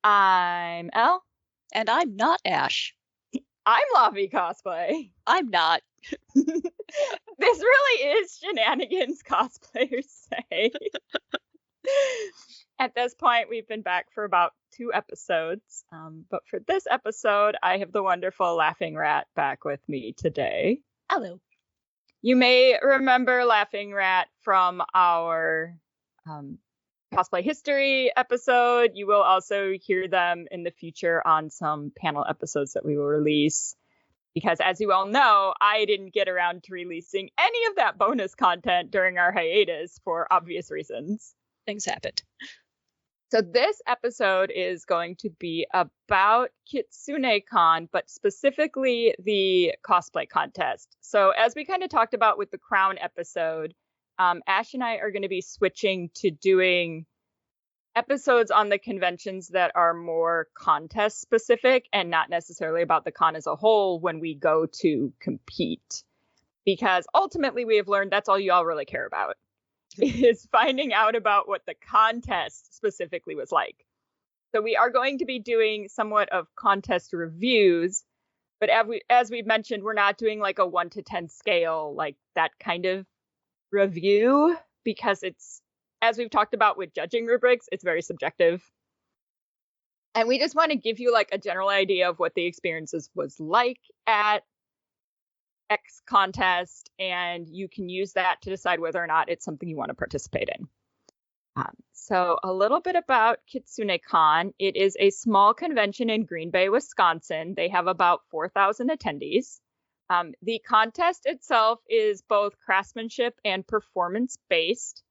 I'm Elle. And I'm not Ash. I'm Laughing Cosplay. I'm not. This really is shenanigans, cosplayers say. At this point, we've been back for about 2 episodes. But for this episode, I have the wonderful Laughing Rat back with me today. Hello. You may remember Laughing Rat from our cosplay history episode. You will also hear them in the future on some panel episodes that we will release. Because as you all know, I didn't get around to releasing any of that bonus content during our hiatus for obvious reasons. Things happened. So this episode is going to be about Kitsunekon, but specifically the cosplay contest. So as we kind of talked about with the Crown episode, Ash and I are going to be switching to doing episodes on the conventions that are more contest specific and not necessarily about the con as a whole when we go to compete. Because ultimately we have learned that's all you all really care about is finding out about what the contest specifically was like. So we are going to be doing somewhat of contest reviews, but as we've mentioned, we're not doing like a 1 to 10 scale, like that kind of review, because it's, as we've talked about with judging rubrics, it's very subjective. And we just want to give you like a general idea of what the experiences was like at X contest, and you can use that to decide whether or not it's something you want to participate in. So a little bit about Kitsunekon. It is a small convention in Green Bay, Wisconsin. They have about 4,000 attendees. The contest itself is both craftsmanship and performance based.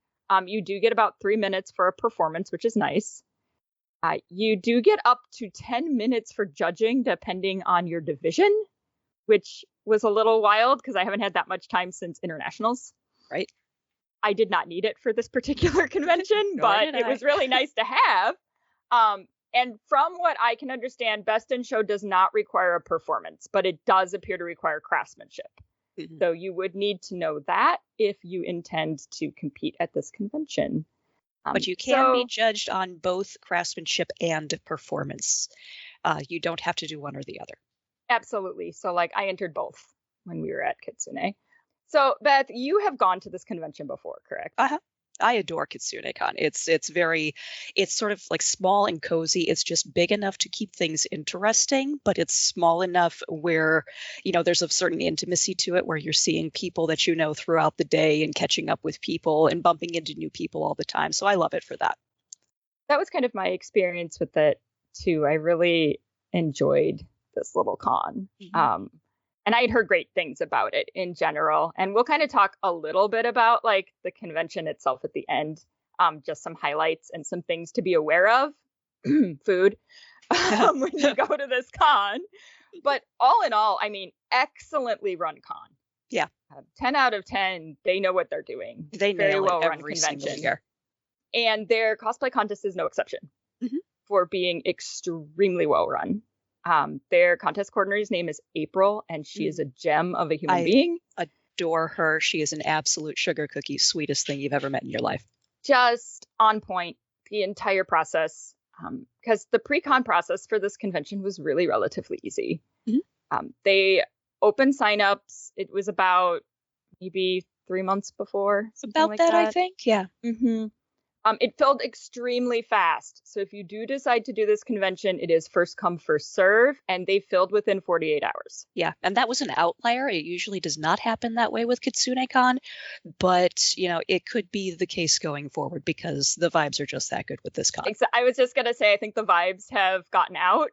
You do get about 3 minutes for a performance, which is nice. You do get up to 10 minutes for judging, depending on your division, which was a little wild because I haven't had that much time since internationals. Right. I did not need it for this particular convention, but it was really nice to have. And from what I can understand, Best in Show does not require a performance, but it does appear to require craftsmanship. Mm-hmm. So you would need to know that if you intend to compete at this convention. But you can be judged on both craftsmanship and performance. You don't have to do one or the other. Absolutely. So like I entered both when we were at Kitsune. So Beth, you have gone to this convention before, correct? Uh-huh. I adore Kitsunekon. It's sort of like small and cozy. It's just big enough to keep things interesting, but it's small enough where, there's a certain intimacy to it where you're seeing people that you know throughout the day and catching up with people and bumping into new people all the time. So I love it for that. That was kind of my experience with it too. I really enjoyed this little con. Mm-hmm. And I had heard great things about it in general. And we'll kind of talk a little bit about like the convention itself at the end. Just some highlights and some things to be aware of. Food. When you go to this con. But all in all, I mean, excellently run con. Yeah. 10 out of 10. They know what they're doing. They very nail well it run every convention. Year. And their cosplay contest is no exception for being extremely well run. Their contest coordinator's name is April, and she is a gem of a human being. Adore her. She is an absolute sugar cookie, sweetest thing you've ever met in your life. Just on point the entire process, because the pre-con process for this convention was really relatively easy. Mm-hmm. They opened signups. It was about maybe 3 months before. About like that, I think. Yeah. Mm-hmm. It filled extremely fast. So if you do decide to do this convention, it is first come, first serve, and they filled within 48 hours. Yeah, and that was an outlier. It usually does not happen that way with Kitsunekon, but, it could be the case going forward because the vibes are just that good with this con. I was just going to say, I think the vibes have gotten out,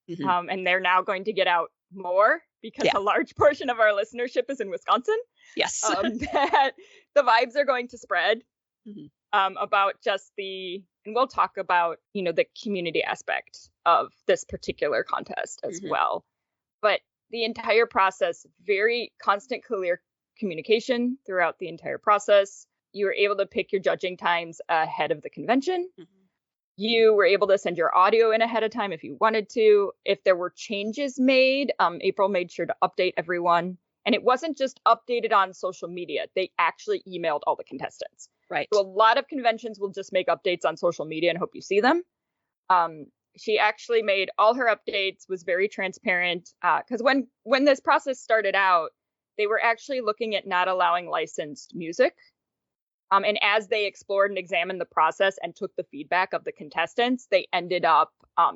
and they're now going to get out more because a large portion of our listenership is in Wisconsin. Yes. That the vibes are going to spread. Mm-hmm. About just and we'll talk about, the community aspect of this particular contest as well. But the entire process, very constant, clear communication throughout the entire process. You were able to pick your judging times ahead of the convention. Mm-hmm. You were able to send your audio in ahead of time if you wanted to. If there were changes made, April made sure to update everyone. And it wasn't just updated on social media. They actually emailed all the contestants. Right. So a lot of conventions will just make updates on social media and hope you see them. she actually made all her updates, was very transparent. Because when this process started out, they were actually looking at not allowing licensed music. And as they explored and examined the process and took the feedback of the contestants, they ended up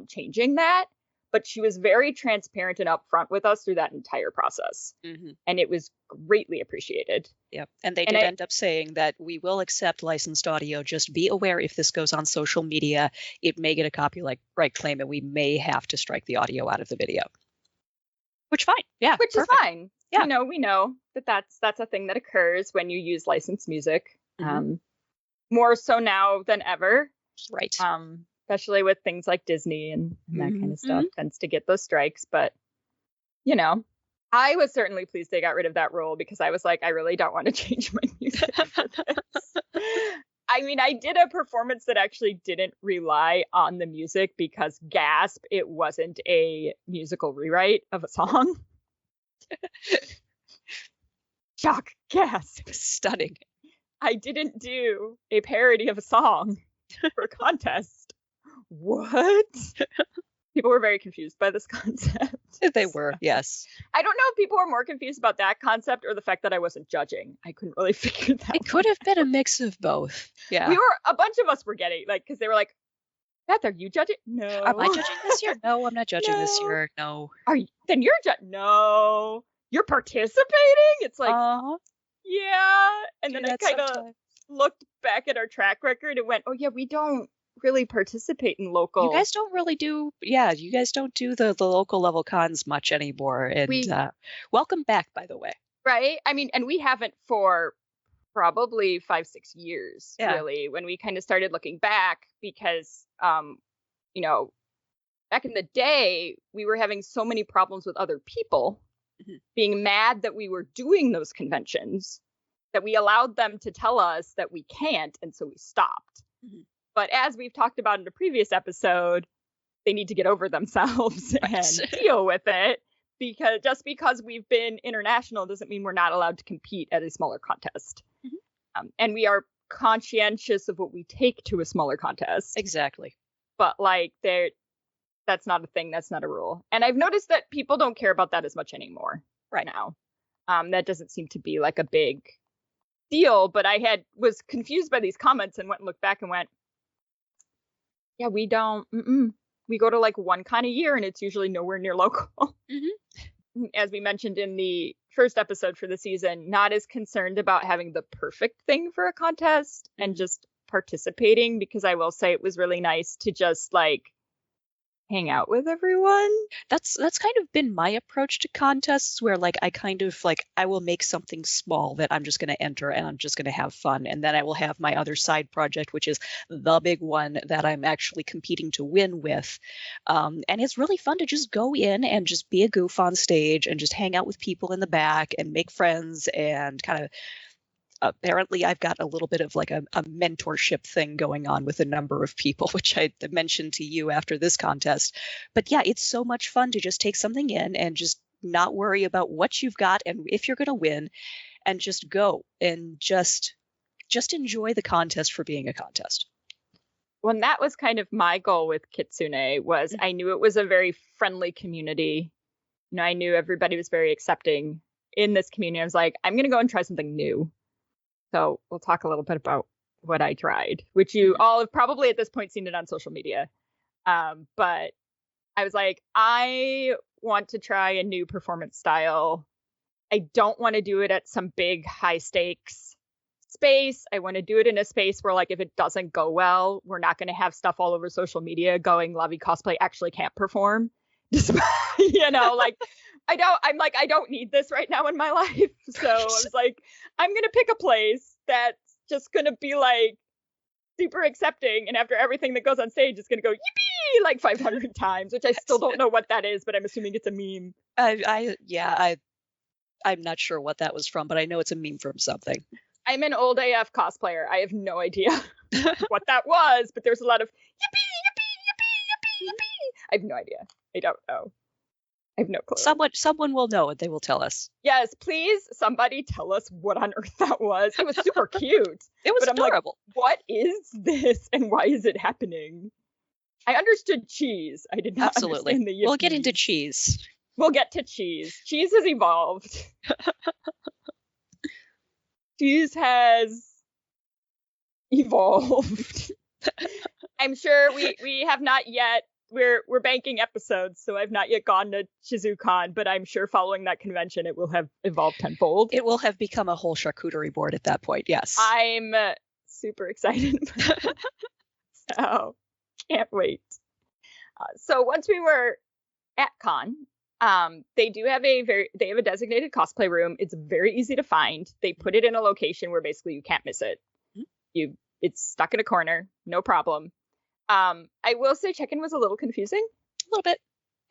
changing that. But she was very transparent and upfront with us through that entire process. Mm-hmm. And it was greatly appreciated. Yep. And they did end up saying that we will accept licensed audio. Just be aware if this goes on social media, it may get a copyright claim and we may have to strike the audio out of the video. Which fine. Yeah. Which perfect. is fine. Yeah. We know that's a thing that occurs when you use licensed music. Mm-hmm. More so now than ever. Right. Especially with things like Disney and that kind of stuff tends to get those strikes. But, I was certainly pleased they got rid of that rule because I was like, I really don't want to change my music for this. I mean, I did a performance that actually didn't rely on the music because, gasp, it wasn't a musical rewrite of a song. Shock, gasp. It was stunning. I didn't do a parody of a song for a contest. What? People were very confused by this concept. They were, yes. I don't know if people were more confused about that concept or the fact that I wasn't judging. I couldn't really figure that out. It could have been a mix of both. Yeah. A bunch of us were getting, because they were like, Beth, are you judging? No. Am I judging this year? No, I'm not judging this year. No. Then you're judging? No. You're participating? It's like, yeah. And then I kind of looked back at our track record and went, oh, yeah, we don't really participate in local. You guys don't really do, you guys don't do the local level cons much anymore. And welcome back, by the way. Right? I mean, and we haven't for probably 5-6 years, really, when we kind of started looking back because, back in the day, we were having so many problems with other people being mad that we were doing those conventions that we allowed them to tell us that we can't. And so we stopped. Mm-hmm. But as we've talked about in a previous episode, they need to get over themselves and deal with it because just because we've been international doesn't mean we're not allowed to compete at a smaller contest. Mm-hmm. And we are conscientious of what we take to a smaller contest. Exactly. But that's not a thing. That's not a rule. And I've noticed that people don't care about that as much anymore right now. That doesn't seem to be like a big deal. But I was confused by these comments and went and looked back and went, yeah, we don't. We go to like one con a year and it's usually nowhere near local. Mm-hmm. As we mentioned in the first episode for the season, not as concerned about having the perfect thing for a contest and just participating because I will say it was really nice to just hang out with everyone. That's kind of been my approach to contests where I kind of I will make something small that I'm just going to enter and I'm just going to have fun. And then I will have my other side project, which is the big one that I'm actually competing to win with. And it's really fun to just go in and just be a goof on stage and just hang out with people in the back and make friends and kind of apparently I've got a little bit of a mentorship thing going on with a number of people, which I mentioned to you after this contest. But yeah, it's so much fun to just take something in and just not worry about what you've got and if you're going to win and just go and just enjoy the contest for being a contest. Well, that was kind of my goal with Kitsune was I knew it was a very friendly community. I knew everybody was very accepting in this community. I was like, I'm going to go and try something new. So we'll talk a little bit about what I tried, which you all have probably at this point seen it on social media. But I was like, I want to try a new performance style. I don't want to do it at some big high stakes space. I want to do it in a space where if it doesn't go well, we're not going to have stuff all over social media going Lovey Cosplay actually can't perform. I don't need this right now in my life. So I was like, I'm going to pick a place that's just going to be super accepting. And after everything that goes on stage, it's going to go yippee 500 times, which I still don't know what that is, but I'm assuming it's a meme. I'm not sure what that was from, but I know it's a meme from something. I'm an old AF cosplayer. I have no idea what that was, but there's a lot of yippee, yippee, yippee, yippee, yippee. I have no idea. I don't know. I have no clue. Someone will know and they will tell us. Yes, please, somebody tell us what on earth that was. It was super cute. It was adorable. What is this and why is it happening? I understood cheese. I did not Absolutely. understand the We'll get into yippies. cheese. We'll get to cheese. Cheese has evolved. Cheese has evolved. I'm sure we have not yet. We're banking episodes, so I've not yet gone to Shizukan, but I'm sure following that convention, it will have evolved tenfold. It will have become a whole charcuterie board at that point. Yes. I'm super excited. So can't wait. So once we were at con, they have a designated cosplay room. It's very easy to find. They put it in a location where basically you can't miss it. It's stuck in a corner, no problem. I will say check-in was a little confusing. A little bit.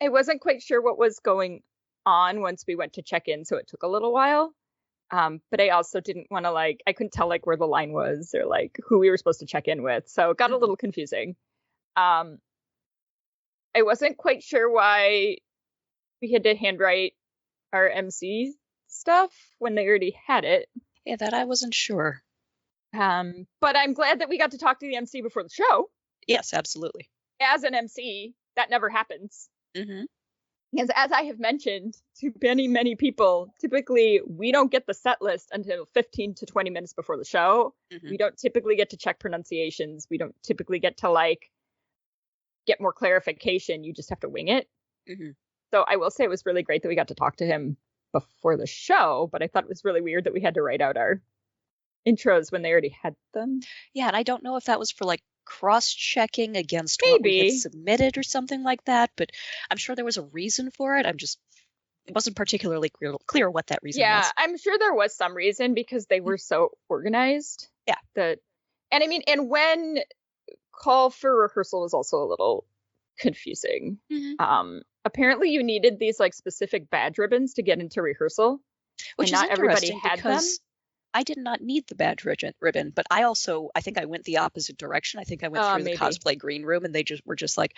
I wasn't quite sure what was going on once we went to check in, so it took a little while. But I also didn't want to I couldn't tell where the line was or who we were supposed to check in with, so it got a little confusing. I wasn't quite sure why we had to handwrite our MC stuff when they already had it. Yeah, that I wasn't sure. But I'm glad that we got to talk to the MC before the show. Yes, absolutely. As an MC, that never happens. Because as I have mentioned to many, many people, typically we don't get the set list until 15 to 20 minutes before the show. We don't typically get to check pronunciations. We don't typically get to get more clarification. You just have to wing it. So I will say it was really great that we got to talk to him before the show, but I thought it was really weird that we had to write out our intros when they already had them. Yeah, and I don't know if that was for cross-checking against what we had submitted or something like that, but I'm sure there was a reason for it. It wasn't particularly clear what that reason was. Yeah, I'm sure there was some reason because they were so organized. Yeah. And when call for rehearsal was also a little confusing. Apparently you needed these specific badge ribbons to get into rehearsal, which and not everybody had them. I did not need the badge ribbon, but I think I went the opposite direction. I think I went through the cosplay green room, and they were just like,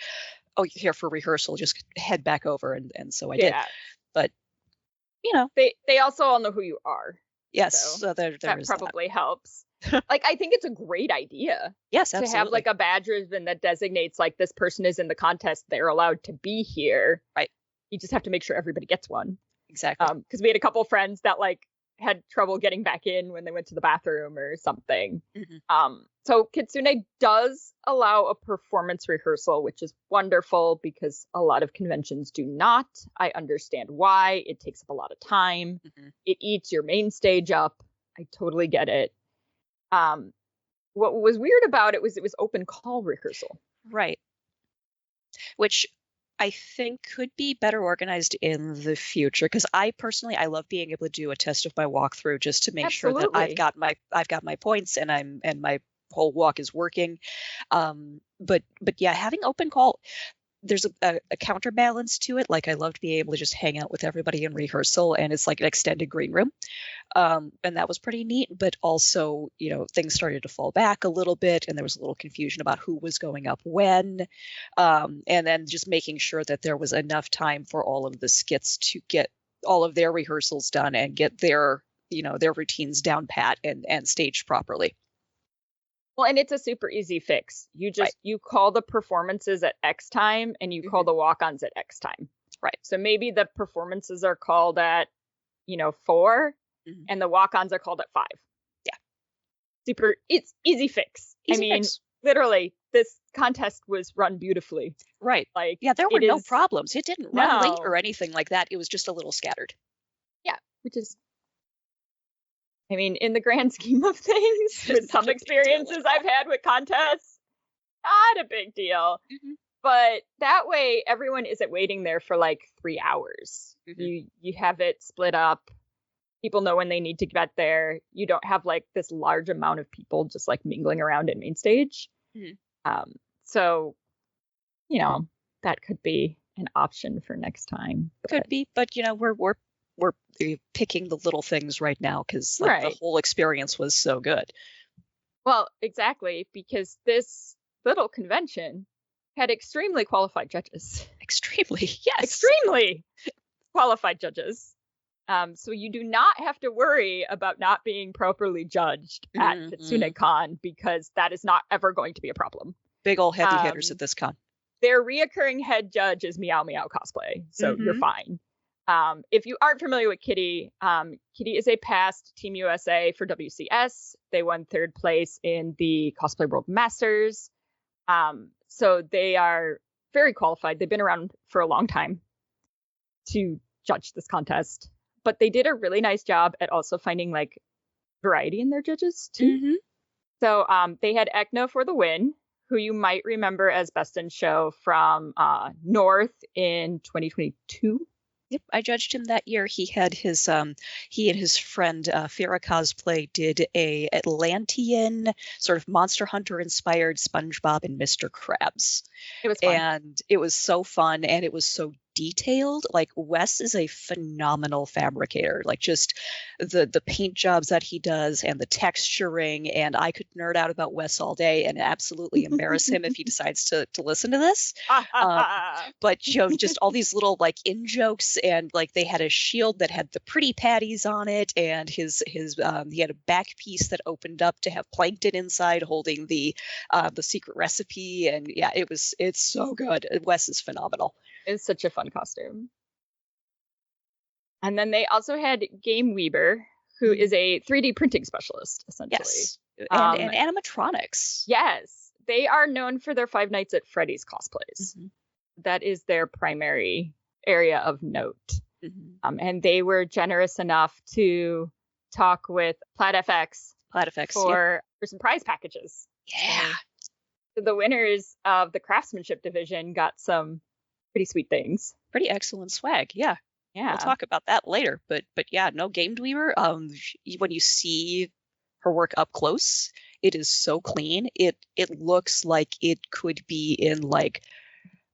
"Oh, you're here for rehearsal. Just head back over." And so I did. But they also all know who you are. Yes, so there that probably helps. I think it's a great idea. Yes, absolutely. To have a badge ribbon that designates this person is in the contest. They're allowed to be here. Right. You just have to make sure everybody gets one. Exactly. Because we had a couple friends that had trouble getting back in when they went to the bathroom or something. So Kitsune does allow a performance rehearsal, which is wonderful because a lot of conventions do not. I understand why. It takes up a lot of time. It eats your main stage up. I totally get it. What was weird about it was open call rehearsal. Right. Which I think could be better organized in the future, because I love being able to do a test of my walkthrough just to make sure that I've got my points and my whole walk is working. But yeah, having open call, there's a counterbalance to it. I love to be able to just hang out with everybody in rehearsal, and it's like an extended green room. And that was pretty neat, but also, things started to fall back a little bit, and there was a little confusion about who was going up when. And then just making sure that there was enough time for all of the skits to get all of their rehearsals done and get their routines down pat and staged properly. Well, and it's a super easy fix. You just you call the performances at X time and you call the walk-ons at X time. Right. So maybe the performances are called at 4 and the walk-ons are called at 5. Yeah. It's easy fix. Fix. Literally, this contest was run beautifully. Right. There were no problems. It didn't run late or anything like that. It was just a little scattered. Yeah, which is, in the grand scheme of things, with some experiences I've had with contests, not a big deal. But that way, everyone isn't waiting there for 3 hours. You have it split up. People know when they need to get there. You don't have this large amount of people just mingling around at main stage. So, that could be an option for next time. Could be, but we're picking the little things right now because the whole experience was so good. Well, exactly, because this little convention had extremely qualified judges. Extremely, yes. Extremely qualified judges. So you do not have to worry about not being properly judged at Kitsunekon, because that is not ever going to be a problem. Big old heavy hitters at this con. their reoccurring head judge is Meow Meow Cosplay, so you're Mhm. fine. If you aren't familiar with Kitty, Kitty is a past Team USA for WCS. They won 3rd place in the Cosplay World Masters. So they are very qualified. They've been around for a long time to judge this contest. But they did a really nice job at also finding like variety in their judges too. Mhm. So they had Ekno for the win, who you might remember as Best in Show from North in 2022. Yep, I judged him that year. He and his friend Farrah Cosplay did a Atlantean sort of Monster Hunter inspired SpongeBob and Mr. Krabs. It was fun. And it was so fun and it was so detailed. Like Wes is a phenomenal fabricator. Like just the paint jobs that he does and the texturing, and I could nerd out about Wes all day and absolutely embarrass him if he decides to listen to this. But just all these little like in jokes, and like they had a shield that had the pretty patties on it, and he had a back piece that opened up to have plankton inside holding the secret recipe, and yeah, it's so good. Wes is phenomenal. It's such a fun costume. And then they also had Game Weaver, who is a 3D printing specialist, essentially. Yes, and animatronics. Yes, they are known for their Five Nights at Freddy's cosplays. Mm-hmm. That is their primary area of note. Mm-hmm. And they were generous enough to talk with PlatFX for some prize packages. Yeah. So the winners of the craftsmanship division got some pretty sweet things. Pretty excellent swag. Yeah. Yeah. We'll talk about that later. But yeah, no, Game Weaver. When you see her work up close, it is so clean. It looks like it could be in like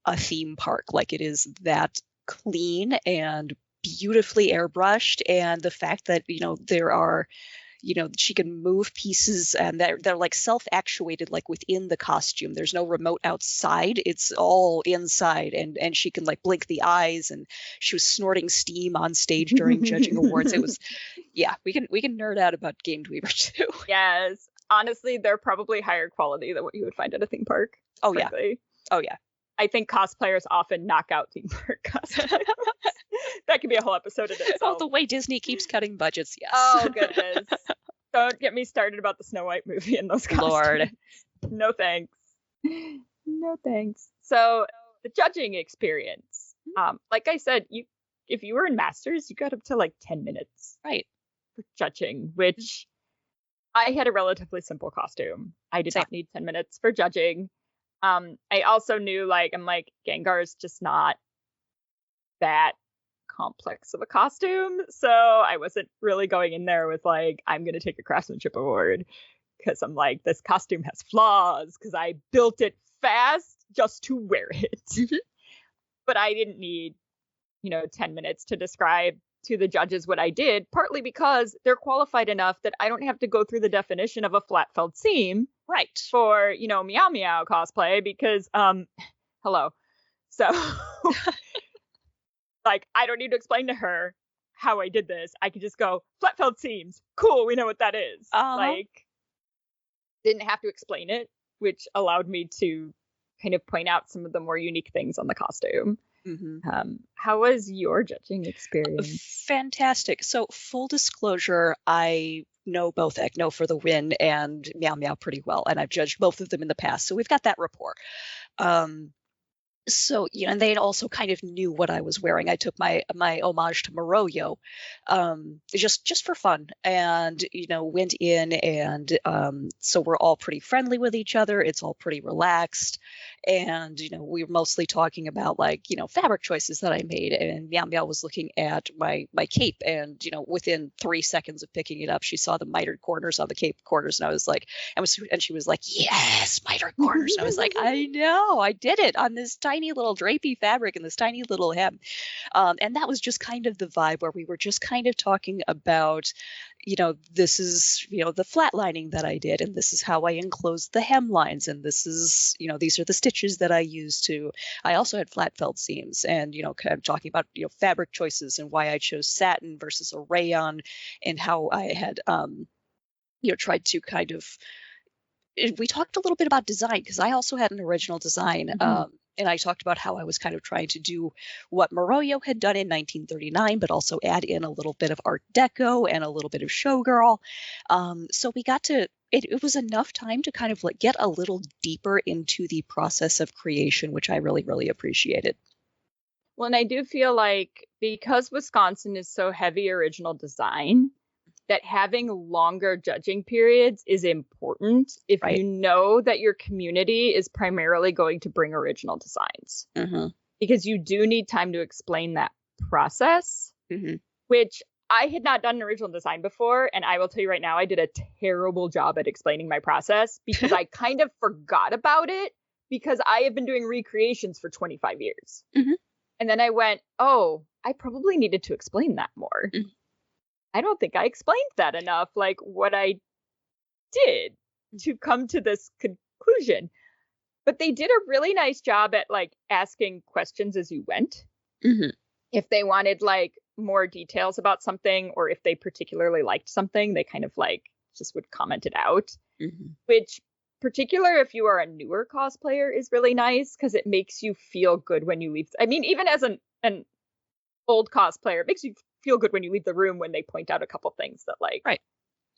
a theme park. Like it is that clean and beautifully airbrushed. And the fact that, there are, she can move pieces and they're like self-actuated, like within the costume. There's no remote outside. It's all inside, and she can like blink the eyes, and she was snorting steam on stage during judging awards. It was, yeah, we can nerd out about Game Weaver too. Yes. Honestly, they're probably higher quality than what you would find at a theme park. Oh, frankly. Yeah. Oh, yeah. I think cosplayers often knock out theme park cosplayers. That could be a whole episode in itself. Oh, the way Disney keeps cutting budgets, yes. Oh, goodness. Don't get me started about the Snow White movie and those costumes. Lord. No thanks. No thanks. So, the judging experience. Like I said, if you were in Masters, you got up to like 10 minutes. Right. For judging, which I had a relatively simple costume. I did not need 10 minutes for judging. I also knew, Gengar is just not that complex of a costume. So I wasn't really going in there with, I'm going to take a craftsmanship award. Because I'm like, this costume has flaws. Because I built it fast just to wear it. Mm-hmm. But I didn't need, 10 minutes to describe to the judges what I did, partly because they're qualified enough that I don't have to go through the definition of a flat felt seam. Right. For, Meow Meow cosplay, because, hello. So, I don't need to explain to her how I did this. I could just go, flat felt seams. Cool, we know what that is. Didn't have to explain it, which allowed me to kind of point out some of the more unique things on the costume. Mm-hmm. How was your judging experience? Fantastic. So, full disclosure, I know both Ekno for the win and Meow Meow pretty well, and I've judged both of them in the past, so we've got that rapport. So, and they also kind of knew what I was wearing. I took my homage to Moroyo, just for fun, and went in, and so we're all pretty friendly with each other. It's all pretty relaxed, and we were mostly talking about fabric choices that I made. And Meow Meow was looking at my cape, and within 3 seconds of picking it up, she saw the mitered corners on the cape corners, and I was like, and she was like, yes, mitered corners. And I was like, I know, I did it on this tiny little drapey fabric and this tiny little hem. And that was just kind of the vibe where we were just kind of talking about, this is, the flat lining that I did, and this is how I enclosed the hem lines, and this is, these are the stitches that I used to. I also had flat felt seams, and, kind of talking about, fabric choices and why I chose satin versus a rayon, and how I had, tried to kind of, we talked a little bit about design, because I also had an original design. Mm-hmm. And I talked about how I was kind of trying to do what Moroyo had done in 1939, but also add in a little bit of Art Deco and a little bit of showgirl. So we got to, it was enough time to kind of like get a little deeper into the process of creation, which I really, really appreciated. Well, and I do feel like because Wisconsin is so heavy original design, that having longer judging periods is important if Right. you know that your community is primarily going to bring original designs. Mm-hmm. Because you do need time to explain that process, Mm-hmm. which I had not done an original design before. And I will tell you right now, I did a terrible job at explaining my process because I kind of forgot about it because I have been doing recreations for 25 years. Mm-hmm. And then I went, oh, I probably needed to explain that more. Mm-hmm. I don't think I explained that enough, like what I did to come to this conclusion. But they did a really nice job at like asking questions as you went. Mm-hmm. If they wanted like more details about something or if they particularly liked something, they kind of like just would comment it out, Mm-hmm. which particular if you are a newer cosplayer is really nice because it makes you feel good when you leave. I mean, even as an old cosplayer, it makes you feel good when you leave the room when they point out a couple things that like Right.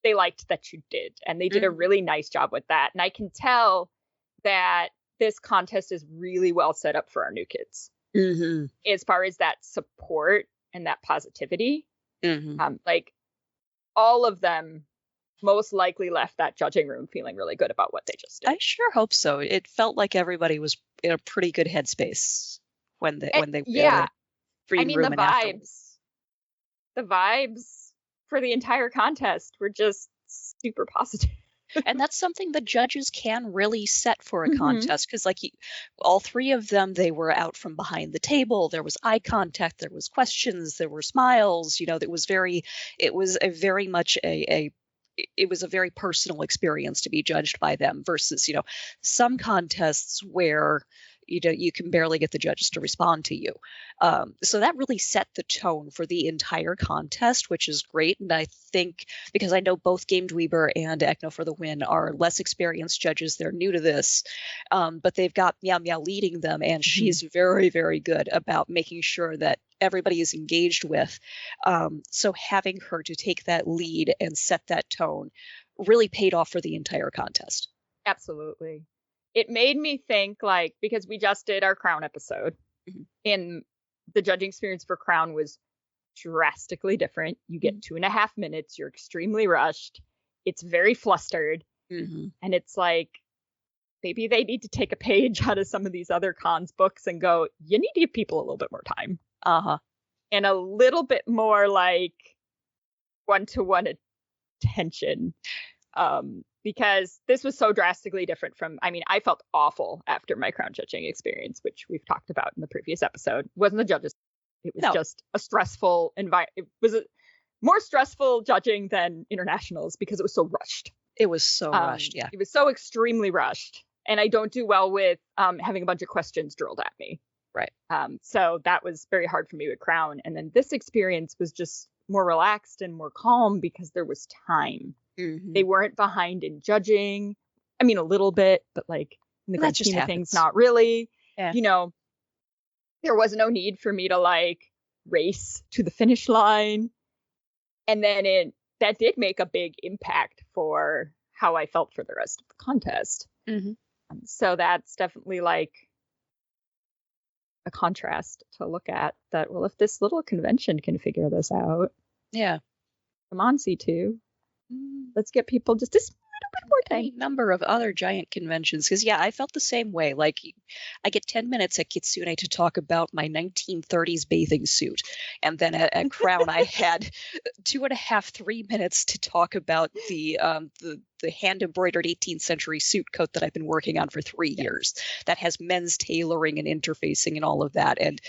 they liked that you did. And they did a really nice job with that. And I can tell that this contest is really well set up for our new kids Mm-hmm. as far as that support and that positivity. Mm-hmm. Like all of them most likely left that judging room feeling really good about what they just did. I sure hope so. It felt like everybody was in a pretty good headspace when they were yeah. in the green room and afterwards. The vibes for the entire contest were just super positive. And that's something the judges can really set for a Mhm. contest because, like, all three of them, they were out from behind the table. There was eye contact, there was questions, there were smiles. You know, it was a very much it was a very personal experience to be judged by them versus, some contests where you can barely get the judges to respond to you. So that really set the tone for the entire contest, which is great. And I think because I know both Game Dweeber and Ekno for the Win are less experienced judges, they're new to this, but they've got Meow Meow leading them, and she's very, very good about making sure that everybody is engaged with. So having her to take that lead and set that tone really paid off for the entire contest. Absolutely. It made me think like, because we just did our Crown episode and the judging experience for Crown was drastically different. You get 2.5 minutes. You're extremely rushed. It's very flustered. And it's like, maybe they need to take a page out of some of these other cons books and go, you need to give people a little bit more time. And a little bit more like one-to-one attention. Because this was so drastically different from, I mean, I felt awful after my Crown judging experience, which we've talked about in the previous episode. It wasn't the judges. It was just a stressful environment. It was more stressful judging than internationals because it was so rushed. It was so rushed, yeah. It was so extremely rushed. And I don't do well with having a bunch of questions drilled at me. Right. So that was very hard for me with Crown. And then this experience was just more relaxed and more calm because there was time. They weren't behind in judging. I mean, a little bit, but like in the grand scheme of things, not really. Yeah. There was no need for me to like race to the finish line. And then that did make a big impact for how I felt for the rest of the contest. So that's definitely like a contrast to look at that. Well, if this little convention can figure this out. Yeah. Come on, C2. Let's get people just a little bit more time. Any number of other giant conventions, because I felt the same way. Like, I get 10 minutes at Kitsune to talk about my 1930s bathing suit, and then at Crown I had 2.5, 3 minutes to talk about the hand embroidered 18th century suit coat that I've been working on for 3 years. That has men's tailoring and interfacing and all of that, and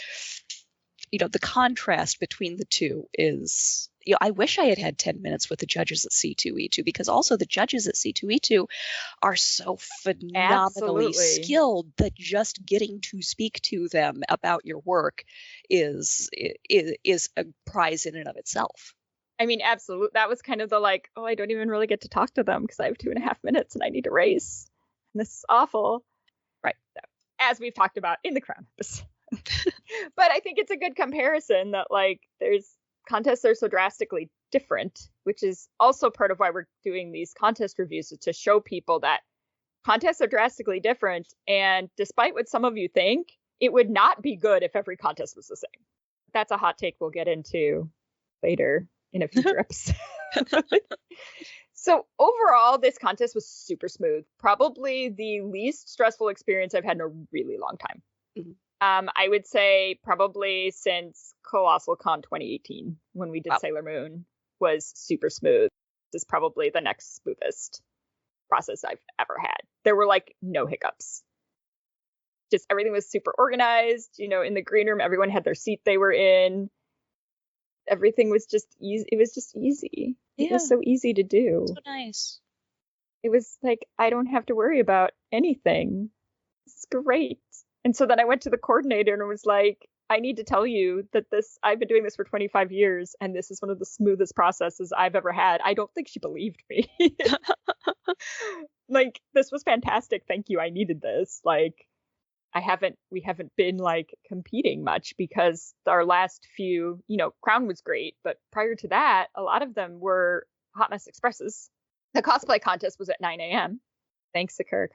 the contrast between the two is. I wish I had had 10 minutes with the judges at C2E2, because also the judges at C2E2 are so phenomenally skilled that just getting to speak to them about your work is a prize in and of itself. I mean, absolutely. That was kind of the like, oh, I don't even really get to talk to them because I have 2.5 minutes and I need to race. And this is awful. Right. as we've talked about in the Crown episode. But I think it's a good comparison that like there's contests are so drastically different, which is also part of why we're doing these contest reviews, is to show people that contests are drastically different. And despite what some of you think, it would not be good if every contest was the same. That's a hot take we'll get into later in a future episode. So overall, this contest was super smooth. Probably the least stressful experience I've had in a really long time. Mm-hmm. I would say probably since Colossal Con 2018, when we did Sailor Moon, was super smooth. This is probably the next smoothest process I've ever had. There were like no hiccups. Just everything was super organized. You know, in the green room, everyone had their seat they were in. Everything was just easy. It was just easy. Yeah. It was so easy to do. So nice. It was like, I don't have to worry about anything. This is great. And so then I went to the coordinator and was like, I need to tell you that I've been doing this for 25 years and this is one of the smoothest processes I've ever had. I don't think she believed me. Like, this was fantastic. Thank you. I needed this. Like, we haven't been like competing much because our last few, you know, Crown was great, but prior to that, a lot of them were Hot Mess Expresses. The cosplay contest was at 9 a.m. Thanks, Sakura.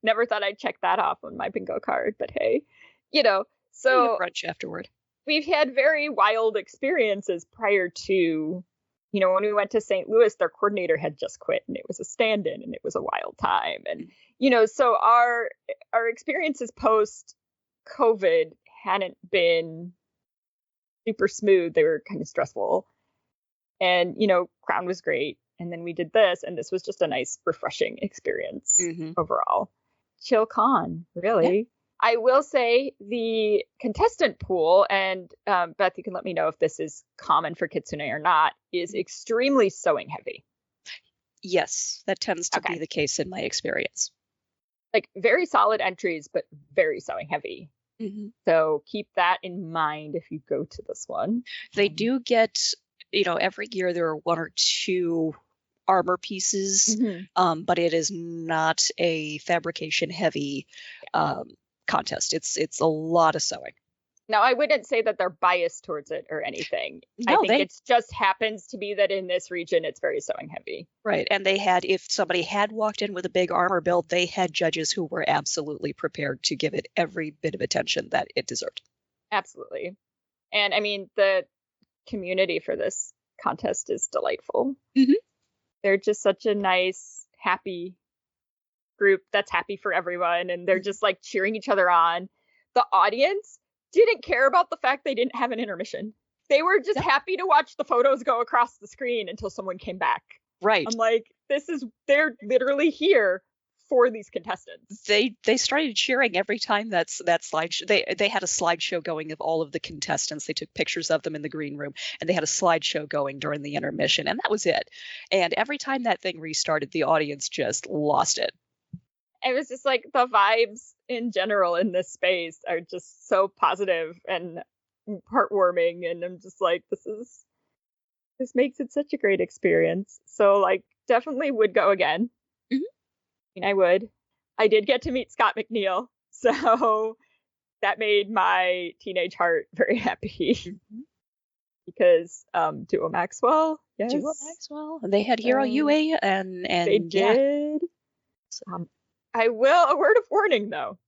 Never thought I'd check that off on my bingo card, but hey, you know, so brunch afterward. We've had very wild experiences prior to, you know, when we went to St. Louis, their coordinator had just quit and it was a stand-in and it was a wild time. And, you know, so our experiences post COVID hadn't been super smooth. They were kind of stressful. And, you know, Crown was great. And then we did this, and this was just a nice, refreshing experience overall. Chill con, really. Yeah. I will say the contestant pool, and Beth, you can let me know if this is common for Kitsune or not, is extremely sewing heavy. Yes, that tends to be the case in my experience. Like very solid entries, but very sewing heavy. Mm-hmm. So keep that in mind if you go to this one. They do get, you know, every year there are one or two armor pieces, but it is not a fabrication heavy contest. It's a lot of sewing. Now, I wouldn't say that they're biased towards it or anything. No, I think it just happens to be that in this region, it's very sewing heavy. Right. And they had, if somebody had walked in with a big armor build, they had judges who were absolutely prepared to give it every bit of attention that it deserved. Absolutely. And I mean, the community for this contest is delightful. They're just such a nice, happy group that's happy for everyone, and they're just like cheering each other on. The audience didn't care about the fact they didn't have an intermission. They were just happy to watch the photos go across the screen until someone came back. Right. I'm like, they're literally here for these contestants. They started cheering every time that slideshow. They had a slideshow going of all of the contestants. They took pictures of them in the green room, and they had a slideshow going during the intermission, and that was it. And every time that thing restarted, the audience just lost it. It was just like the vibes in general in this space are just so positive and heartwarming, and I'm just like, this makes it such a great experience. So like, definitely would go again. I would. I did get to meet Scott McNeil, so that made my teenage heart very happy. Because Duo Maxwell, yes. Duo Maxwell. And they had Hiro Yue and they did. A word of warning though.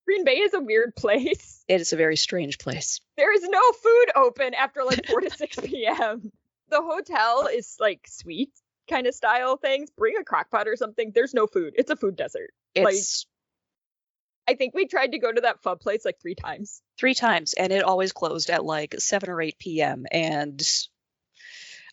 Green Bay is a weird place. It is a very strange place. There is no food open after like 4 to 6 p.m. The hotel is like sweet kind of style things. Bring a crock pot or something. There's no food. It's a food desert. I think we tried to go to that pho place like 3 times. 3 times, and it always closed at like 7 or 8 p.m. and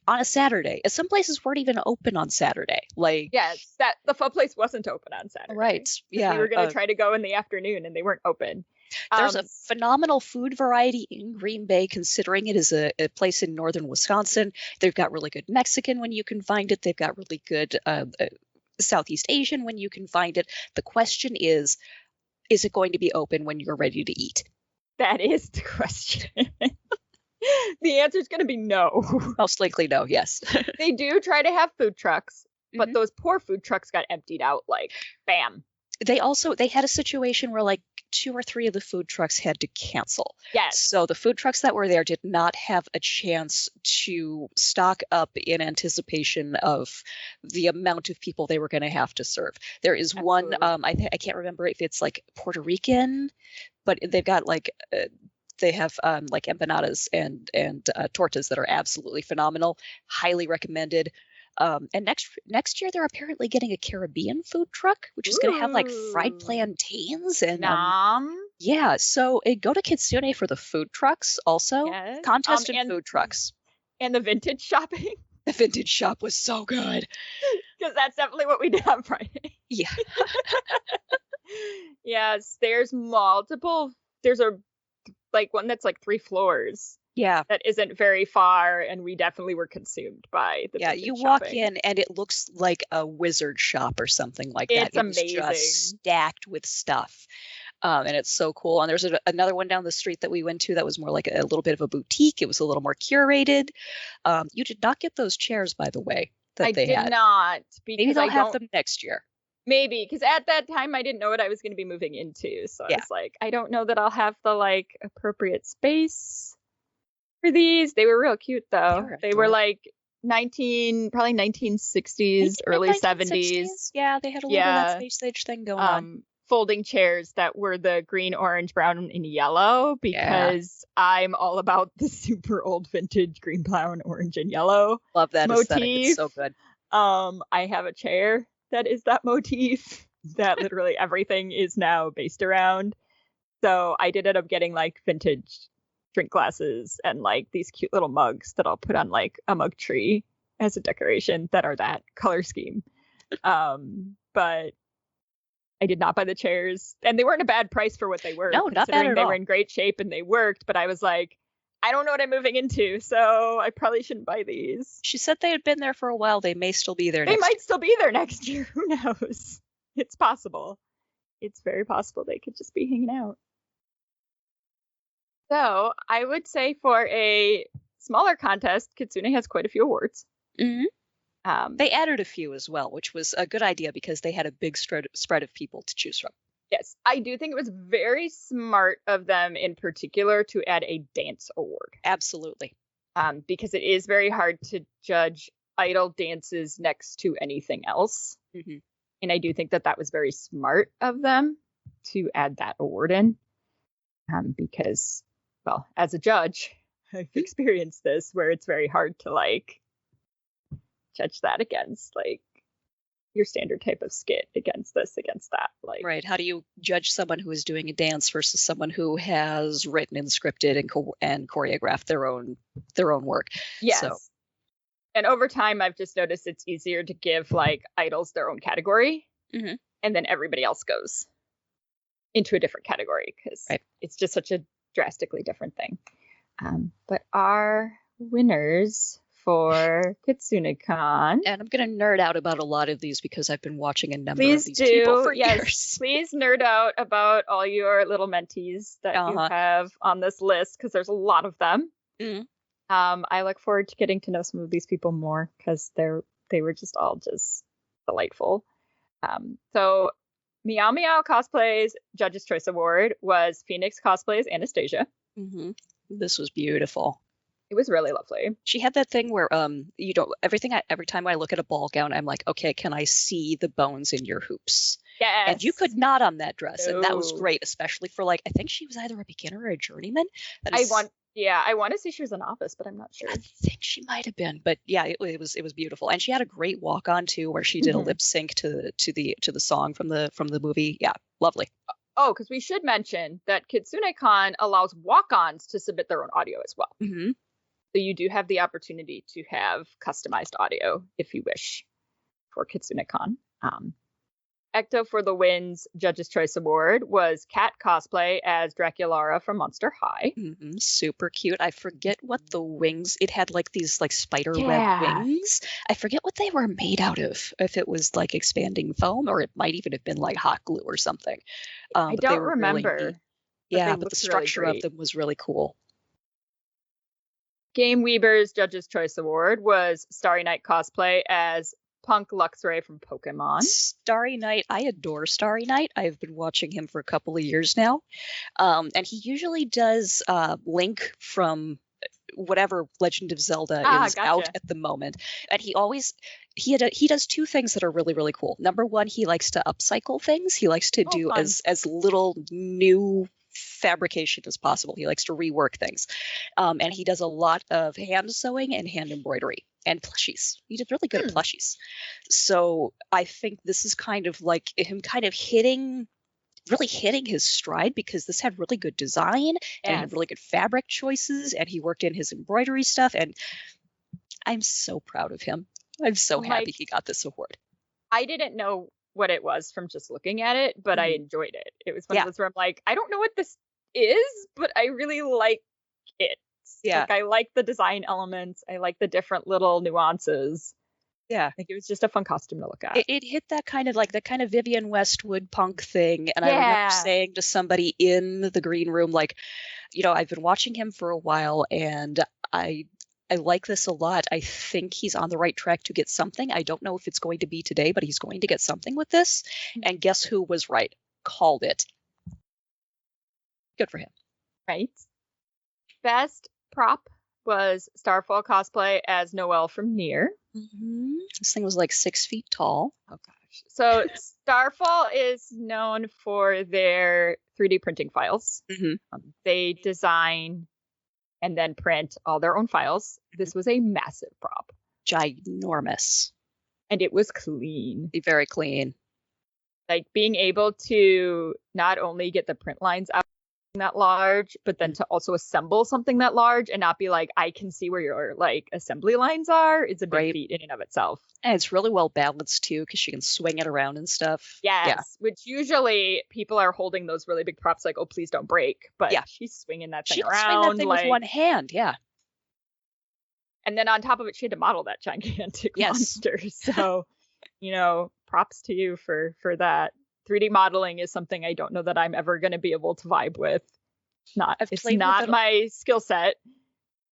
on a Saturday. Some places weren't even open on Saturday. Like, yes, the pho place wasn't open on Saturday. Right. Yeah. We were going to try to go in the afternoon, and they weren't open. There's a phenomenal food variety in Green Bay, considering it is a place in northern Wisconsin. They've got really good Mexican when you can find it. They've got really good Southeast Asian when you can find it. The question is it going to be open when you're ready to eat? That is the question. The answer is going to be no. Most likely no, yes. They do try to have food trucks, but those poor food trucks got emptied out like, bam. They had a situation where like 2 or 3 of the food trucks had to cancel. Yes. So the food trucks that were there did not have a chance to stock up in anticipation of the amount of people they were going to have to serve. There is one, Absolutely. I can't remember if it's like Puerto Rican, but they've got like they have like empanadas and tortas that are absolutely phenomenal. Highly recommended. And next year they're apparently getting a Caribbean food truck, which is going to have like fried Ooh. plantains and Nom. yeah. So go to Kitsune for the food trucks also. Yes. Contest and food trucks. And the vintage shopping. The vintage shop was so good. Because that's definitely what we did on Friday. Yeah. Yes, there's multiple. There's a like one that's like 3 floors. Yeah. That isn't very far, and we definitely were consumed by the vintage you walk shopping. in and it looks like a wizard shop or something like that. It's amazing. Just stacked with stuff. And it's so cool. And there's another one down the street that we went to that was more like a little bit of a boutique. It was a little more curated. You did not get those chairs, by the way, that they had. I did not. Because maybe they'll have them next year. Maybe, because at that time I didn't know what I was going to be moving into. So I was like, I don't know that I'll have the like appropriate space for these. They were real cute though. They were like probably 1960s, early 70s. Yeah, they had a little bit of that space age thing going on. Folding chairs that were the green, orange, brown, and yellow, because I'm all about the super old vintage green, brown, orange, and yellow. Love that motif. Aesthetic. It's so good. I have a chair that is that motif that literally everything is now based around. So I did end up getting like vintage drink glasses and like these cute little mugs that I'll put on like a mug tree as a decoration that are that color scheme. But I did not buy the chairs, and they weren't a bad price for what they were. No, not bad at all. They were in great shape and they worked, but I was like, I don't know what I'm moving into, so I probably shouldn't buy these. She said they had been there for a while. They may still be there. They might still be there next year. Who knows? It's possible. It's very possible they could just be hanging out. So I would say for a smaller contest, Kitsune has quite a few awards. Mm-hmm. They added a few as well, which was a good idea because they had a big spread of people to choose from. Yes, I do think it was very smart of them in particular to add a dance award. Absolutely. Because it is very hard to judge idol dances next to anything else. Mm-hmm. And I do think that was very smart of them to add that award in. Because, well, as a judge, I've experienced this where it's very hard to like judge that against like your standard type of skit against that. Like, right. How do you judge someone who is doing a dance versus someone who has written and scripted and choreographed their own work? Yes. So. And over time, I've just noticed it's easier to give like idols their own category, mm-hmm. and then everybody else goes into a different category because it's just such a drastically different thing. But our winners for Kitsunekon. And I'm going to nerd out about a lot of these because I've been watching a number of these people for years. Please nerd out about all your little mentees that you have on this list because there's a lot of them. Mm-hmm. I look forward to getting to know some of these people more because they were just all just delightful. So Meow Meow Cosplay's Judge's Choice Award was Phoenix Cosplay's Anastasia. Mm-hmm. This was beautiful. It was really lovely. She had that thing where every time I look at a ball gown, I'm like, okay, can I see the bones in your hoops? Yes. And you could not on that dress, and that was great, especially for like I think she was either a beginner or a journeyman. I want to say she was a novice, but I'm not sure. I think she might have been, but yeah, it was beautiful, and she had a great walk on too, where she did a lip sync to the song from the movie. Yeah, lovely. Oh, because we should mention that Kitsunekon allows walk-ons to submit their own audio as well. Mm-hmm. So you do have the opportunity to have customized audio if you wish for Kitsunekon. Ecto for the Win's Judge's Choice Award was Cat Cosplay as Draculara from Monster High. Mm-hmm. Super cute. I forget what the wings, it had like these like spider web wings. I forget what they were made out of. If it was like expanding foam or it might even have been like hot glue or something. I don't remember. But the structure of them was really cool. Game Weaver's Judge's Choice Award was Starry Night Cosplay as Punk Luxray from Pokemon. Starry Night. I adore Starry Night. I've been watching him for a couple of years now. And he usually does Link from whatever Legend of Zelda is out Gotcha. at the moment. And he does two things that are really, really cool. Number one, he likes to upcycle things. He likes to do fun. as little new fabrication as possible. He likes to rework things. And he does a lot of hand sewing and hand embroidery and plushies. He did really good at plushies. So I think this is kind of like him kind of really hitting his stride, because this had really good design and he had really good fabric choices, and he worked in his embroidery stuff, and I'm so proud of him. I'm so happy he got this award. I didn't know what it was from just looking at it, but I enjoyed it. It was one of those where I'm like, I don't know what this is, but I really like it. Yeah. Like, I like the design elements. I like the different little nuances. Yeah. Like, it was just a fun costume to look at. It hit that kind of Vivienne Westwood punk thing. And I remember saying to somebody in the green room, like, I've been watching him for a while, and I like this a lot. I think he's on the right track to get something. I don't know if it's going to be today, but he's going to get something with this. And guess who was right? Called it. Good for him. Right. Best prop was Starfall cosplay as Noelle from Nier. This thing was like 6 feet tall. Oh gosh. So Starfall is known for their 3D printing files. They design and then print all their own files. This was a massive prop. Ginormous. And it was clean. Very clean. Like, being able to not only get the print lines out that large, but then to also assemble something that large and not be like, I can see where your like assembly lines are, is a big feat in and of itself. And it's really well balanced too, because she can swing it around and stuff. Yes, which usually people are holding those really big props like, oh, please don't break. But she's swinging that thing around. She swing that thing with one hand, And then on top of it, she had to model that gigantic monster. So, props to you for that. 3D modeling is something I don't know that I'm ever going to be able to vibe with. It's not my skill set.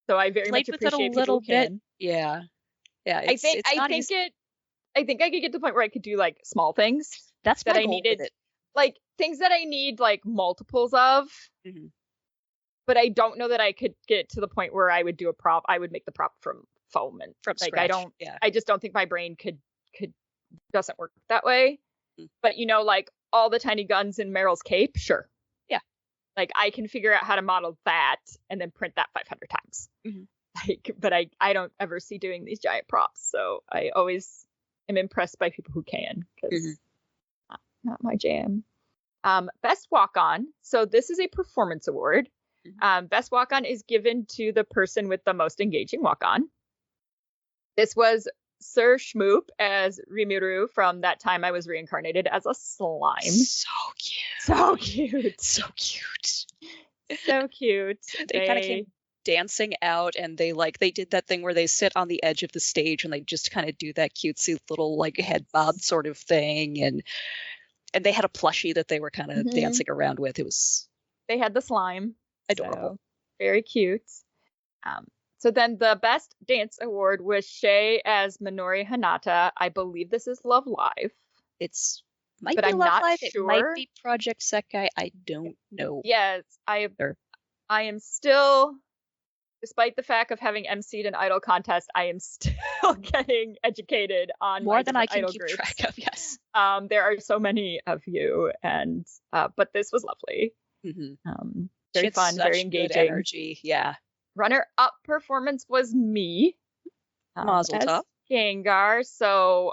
So I very much appreciate it a little bit. Yeah. I think I could get to the point where I could do like small things. That's that I needed, like things that I need like multiples of. But I don't know that I could get to the point where I would do a prop. I would make the prop from foam and from like scratch. I just don't think my brain could doesn't work that way. But like all the tiny guns in Meryl's cape, sure. Yeah. Like, I can figure out how to model that and then print that 500 times. Like, but I don't ever see doing these giant props. So I always am impressed by people who can, because not my jam. Best walk-on. So this is a performance award. Best walk-on is given to the person with the most engaging walk-on. This was Sir Schmoop as Rimuru from That Time I Was Reincarnated as a Slime. So cute. So cute. So cute. So cute. They kind of came dancing out, and they did that thing where they sit on the edge of the stage and they just kind of do that cutesy little like head bob sort of thing, and they had a plushie that they were kind of dancing around with. They had the slime. Adorable. So, very cute. So then the best dance award was Shay as Minori Hinata. I believe this is Love Live. Might be I'm Love not Live. sure. It might be Project Sekai. I don't know. Yes, I am still, despite the fact of having emceed an idol contest, I am still getting educated on more than I can idol keep groups. track of. Yes. There are so many of you, and but this was lovely. Very fun, very engaging. Energy. Yeah. Runner-up performance was me. Mazel tov. Gengar. So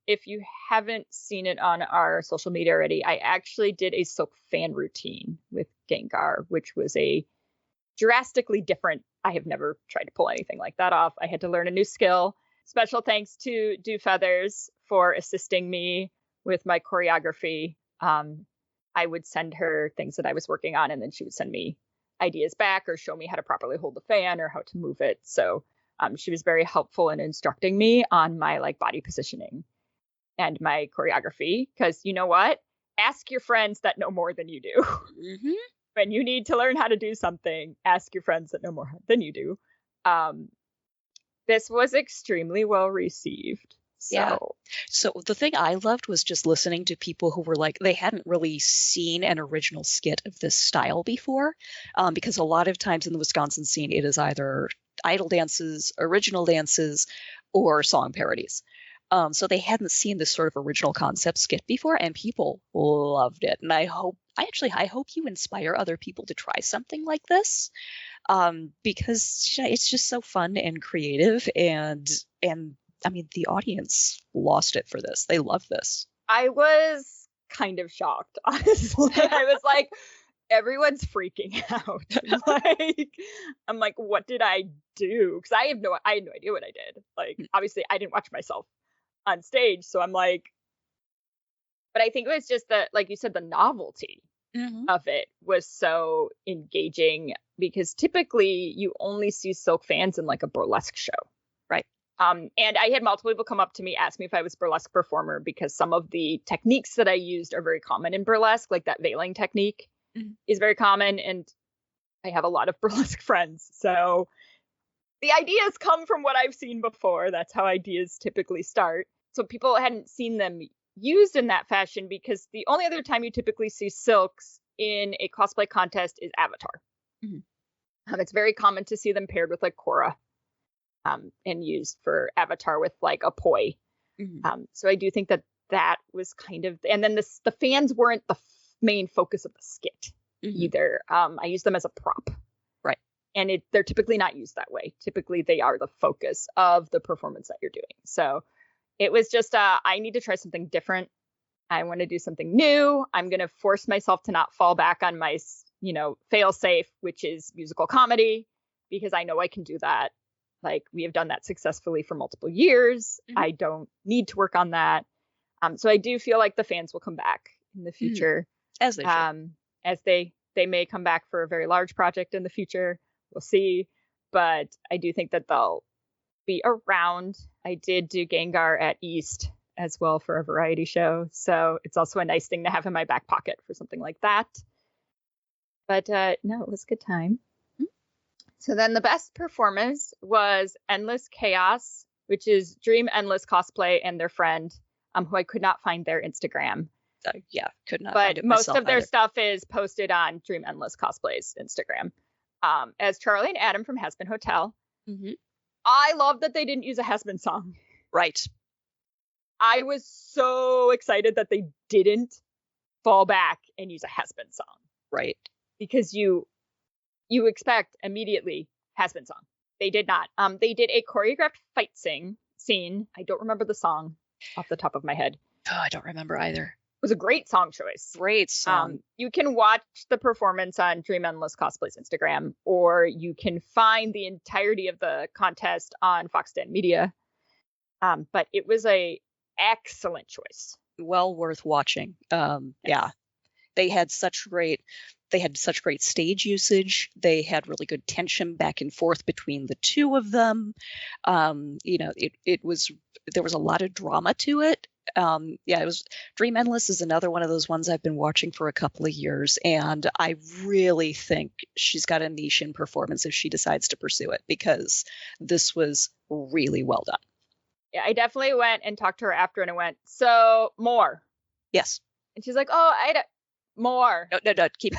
if you haven't seen it on our social media already, I actually did a Silk fan routine with Gengar, which was a drastically different. I have never tried to pull anything like that off. I had to learn a new skill. Special thanks to Dew Feathers for assisting me with my choreography. I would send her things that I was working on, and then she would send me ideas back or show me how to properly hold the fan or how to move it. So she was very helpful in instructing me on my like body positioning and my choreography, because you know what? Ask your friends that know more than you do. When you need to learn how to do something, ask your friends that know more than you do. This was extremely well received. So So the thing I loved was just listening to people who were like, they hadn't really seen an original skit of this style before, because a lot of times in the Wisconsin scene, it is either idol dances, original dances, or song parodies. So they hadn't seen this sort of original concept skit before, and people loved it. And I hope you inspire other people to try something like this, because it's just so fun and creative, and I mean, the audience lost it for this. They love this. I was kind of shocked, honestly. I was like, everyone's freaking out. I'm like, what did I do? Because I had no idea what I did. Like, obviously, I didn't watch myself on stage, so I'm like, but I think it was just that, like you said, the novelty of it was so engaging, because typically you only see Silk fans in like a burlesque show. Right. And I had multiple people come up to me, ask me if I was a burlesque performer, because some of the techniques that I used are very common in burlesque, like that veiling technique is very common. And I have a lot of burlesque friends. So the ideas come from what I've seen before. That's how ideas typically start. So people hadn't seen them used in that fashion, because the only other time you typically see silks in a cosplay contest is Avatar. It's very common to see them paired with like Korra. And used for Avatar with like a poi. So I do think that was kind of, and then the fans weren't the main focus of the skit either. I used them as a prop. Right. And they're typically not used that way. Typically they are the focus of the performance that you're doing. So it was just, I need to try something different. I want to do something new. I'm going to force myself to not fall back on my, fail safe, which is musical comedy, because I know I can do that. Like, we have done that successfully for multiple years. I don't need to work on that. So I do feel like the fans will come back in the future. As they should. As they may come back for a very large project in the future. We'll see. But I do think that they'll be around. I did do Gengar at East as well for a variety show. So it's also a nice thing to have in my back pocket for something like that. But no, it was a good time. So then the best performance was Endless Chaos, which is Dream Endless Cosplay and their friend, who I could not find their Instagram. Could not. But most of their stuff is posted on Dream Endless Cosplay's Instagram. As Charlie and Adam from Has Been Hotel. I love that they didn't use a Has Been song. Right. I was so excited that they didn't fall back and use a Has Been song. Right. Because you expect immediately Has Been song. They did not. They did a choreographed fight scene. I don't remember the song off the top of my head. Oh, I don't remember either. It was a great song choice. Great song. You can watch the performance on Dream Endless Cosplay's Instagram, or you can find the entirety of the contest on Fox Den Media. But it was a excellent choice. Well worth watching. Yeah. They had such great stage usage. They had really good tension back and forth between the two of them. There was a lot of drama to it. It was Dream Endless is another one of those ones I've been watching for a couple of years, and I really think she's got a niche in performance if she decides to pursue it, because this was really well done. Yeah, I definitely went and talked to her after, and I went, so more. Yes. And she's like, oh, more. No. Keep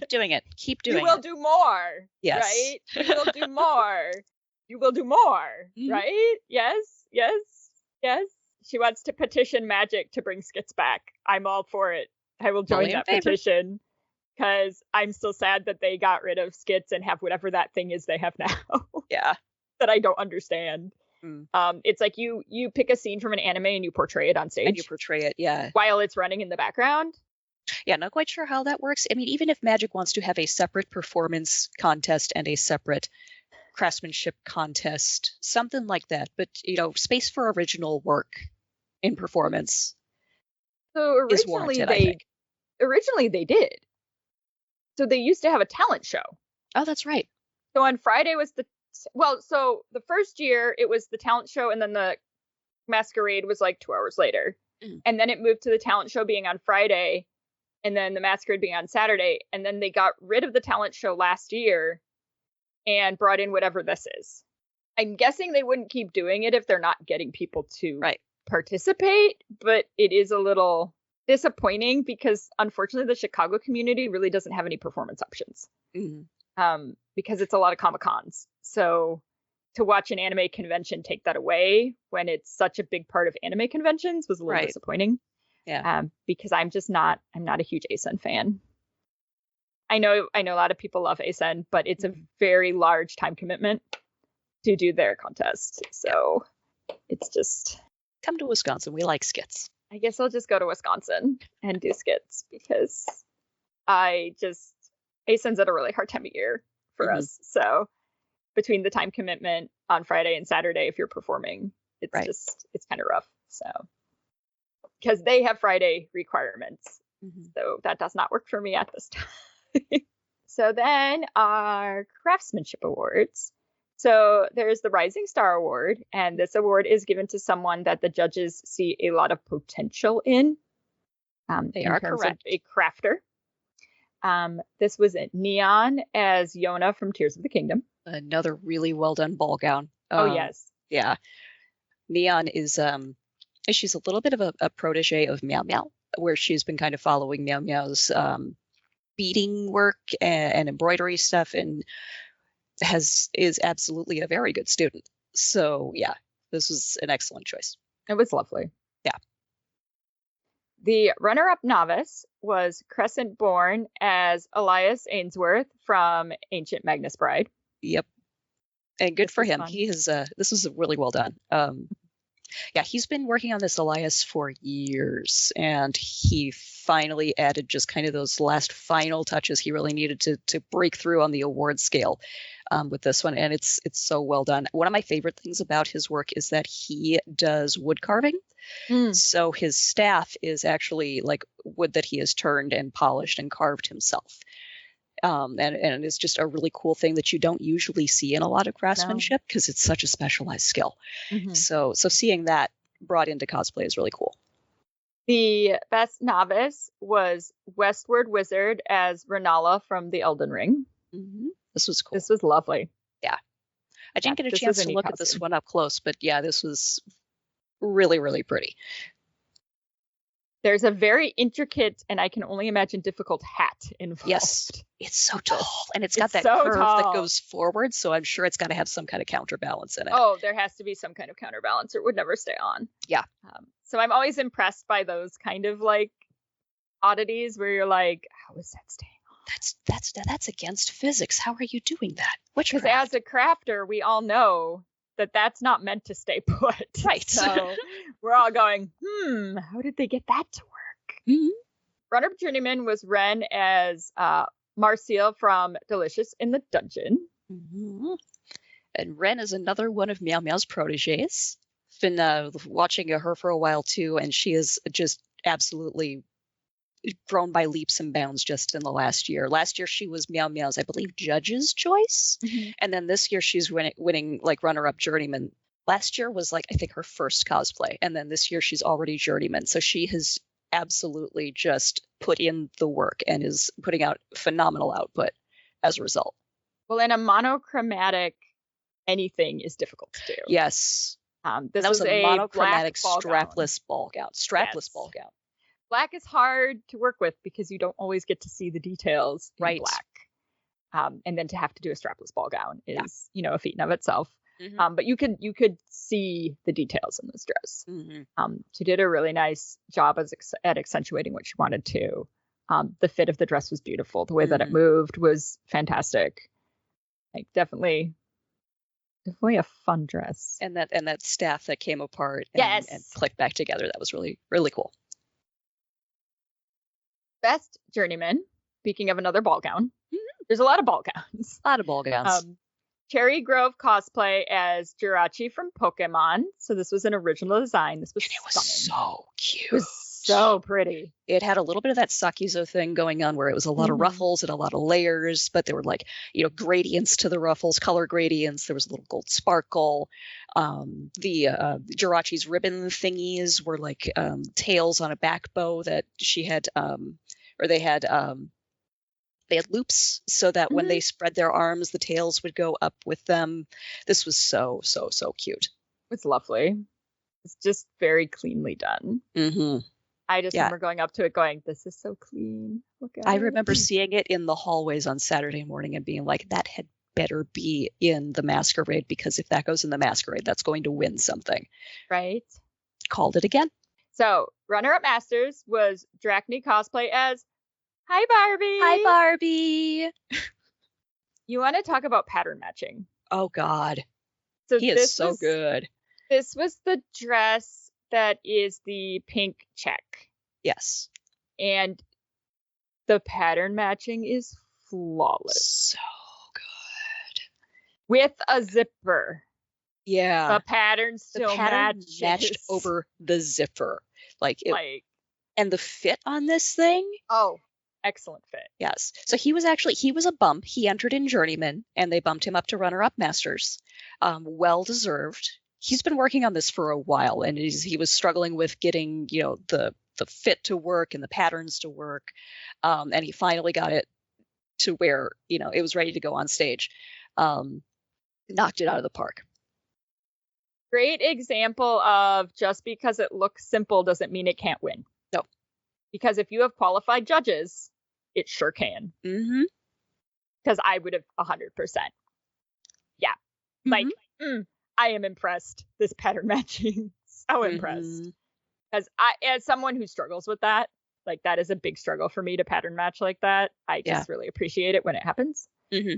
doing it. Keep doing it. You will do more. Yes. Right? You will do more. You will do more. Right? Yes. She wants to petition Magic to bring skits back. I'm all for it. I will join that petition, because I'm still sad that they got rid of skits and have whatever that thing is they have now. Yeah. That I don't understand. It's like you pick a scene from an anime and you portray it on stage. And you portray it, yeah. While it's running in the background. Yeah, not quite sure how that works. I mean, even if Magic wants to have a separate performance contest and a separate craftsmanship contest, something like that, but space for original work in performance is warranted, I think. Originally they did. So they used to have a talent show. Oh, that's right. So on Friday was so the first year it was the talent show, and then the masquerade was like 2 hours later. And then it moved to the talent show being on Friday, and then the masquerade being on Saturday. And then they got rid of the talent show last year and brought in whatever this is. I'm guessing they wouldn't keep doing it if they're not getting people to participate, but it is a little disappointing because unfortunately the Chicago community really doesn't have any performance options. Because it's a lot of Comic-Cons. So to watch an anime convention take that away when it's such a big part of anime conventions was a little disappointing. Yeah. Because I'm not a huge ASEN fan. I know a lot of people love ASEN, but it's a very large time commitment to do their contest. So it's just, come to Wisconsin. We like skits. I guess I'll just go to Wisconsin and do skits because ASEN's at a really hard time of year for us. So between the time commitment on Friday and Saturday, if you're performing, it's kind of rough. So because they have Friday requirements. So that does not work for me at this time. So then our craftsmanship awards. So there's the Rising Star Award, and this award is given to someone that the judges see a lot of potential in. They are correct. A crafter. This was Neon as Yona from Tears of the Kingdom. Another really well done ball gown. Yes. Yeah. Neon is she's a little bit of a protege of Meow Meow, where she's been kind of following Meow Meow's beading work and embroidery stuff, and is absolutely a very good student. So yeah, this was an excellent choice. It was lovely. Yeah. The runner-up novice was Crescent Born as Elias Ainsworth from Ancient Magnus Bride. Yep. And good for him. Fun. He has this was really well done. Yeah, he's been working on this Elias for years, and he finally added just kind of those last final touches he really needed to break through on the award scale with this one, and it's so well done. One of my favorite things about his work is that he does wood carving. So his staff is actually like wood that he has turned and polished and carved himself. And it's just a really cool thing that you don't usually see in a lot of craftsmanship because it's such a specialized skill. So seeing that brought into cosplay is really cool. The best novice was Westward Wizard as Renala from the Elden Ring. This was cool. This was lovely. Yeah. I didn't get a chance to look at this one up close, but yeah, this was really, really pretty. There's a very intricate and I can only imagine difficult hat involved. Yes, it's so tall, and it's got that curve that goes forward, so I'm sure it's got to have some kind of counterbalance in it. Oh, there has to be some kind of counterbalance or it would never stay on. Yeah. So I'm always impressed by those kind of like oddities where you're like, how is that staying on? That's against physics. How are you doing that? Because as a crafter, we all know that that's not meant to stay put. Right. So we're all going, how did they get that to work? Runner-up journeyman was Ren as Marciel from Delicious in the Dungeon. And Ren is another one of Meow Meow's proteges. Been watching her for a while too, and she is just absolutely grown by leaps and bounds just in the last year. Last year she was Meow Meow's, I believe, judge's choice, and then this year she's winning like runner-up journeyman. Last year was like I think her first cosplay, and then this year she's already journeyman. So she has absolutely just put in the work and is putting out phenomenal output as a result. Well, in a monochromatic, anything is difficult to do. Yes. This was a monochromatic strapless ball gown. Ball gown. Black is hard to work with because you don't always get to see the details in black. And then to have to do a strapless ball gown is, a feat in of itself. But you could see the details in this dress. She did a really nice job at accentuating what she wanted to. The fit of the dress was beautiful. The way that it moved was fantastic. Like definitely a fun dress. And that staff that came apart and clicked back together. That was really, really cool. Best journeyman. Speaking of another ball gown, there's a lot of ball gowns. A lot of ball gowns. Cherry Grove cosplay as Jirachi from Pokemon. So this was an original design. This was so cute. It was so pretty. It had a little bit of that Sakizo thing going on where it was a lot of ruffles and a lot of layers, but there were like, gradients to the ruffles, color gradients. There was a little gold sparkle. The Jirachi's ribbon thingies were like tails on a back bow that she had, they had loops so that when they spread their arms, the tails would go up with them. This was so, so, so cute. It's lovely. It's just very cleanly done. Mm-hmm. I just remember going up to it going, this is so clean. Look at I it. remember seeing it in the hallways on Saturday morning and being like, that had better be in the Masquerade, because if that goes in the Masquerade, that's going to win something. Right. Called it again. So, runner-up Masters was Drachny cosplay as Hi Barbie. Hi Barbie. You want to talk about pattern matching? Oh God. So he is so good. This was the dress that is the pink check. Yes. And the pattern matching is flawless. So good. With a zipper. Yeah. The pattern still matched over the zipper. And the fit on this thing. Oh, excellent fit. Yes. So he was a bump. He entered in Journeyman and they bumped him up to runner-up Masters. Well deserved. He's been working on this for a while, and he was struggling with getting, the fit to work and the patterns to work. And he finally got it to where, it was ready to go on stage. Knocked it out of the park. Great example of just because it looks simple doesn't mean it can't win. No. Because if you have qualified judges, it sure can. Mm-hmm. Because I would have 100%. Yeah. Mm-hmm. I am impressed. This pattern matching. So impressed. Because as someone who struggles with that, that is a big struggle for me to pattern match like that. I just really appreciate it when it happens. Mm-hmm.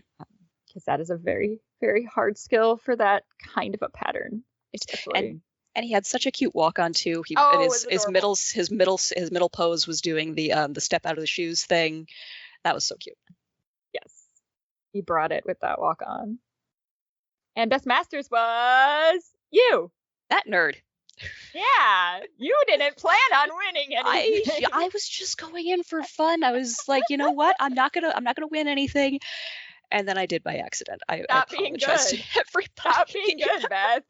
Because that is a very, very hard skill for that kind of a pattern. And he had such a cute walk on too. His middle pose was doing the step out of the shoes thing. That was so cute. Yes. He brought it with that walk on. And Best Masters was you. That nerd. Yeah, you didn't plan on winning anything. I was just going in for fun. I was like, you know what? I'm not gonna win anything. And then I did by accident. I apologize to everybody. Stop being good, Beth.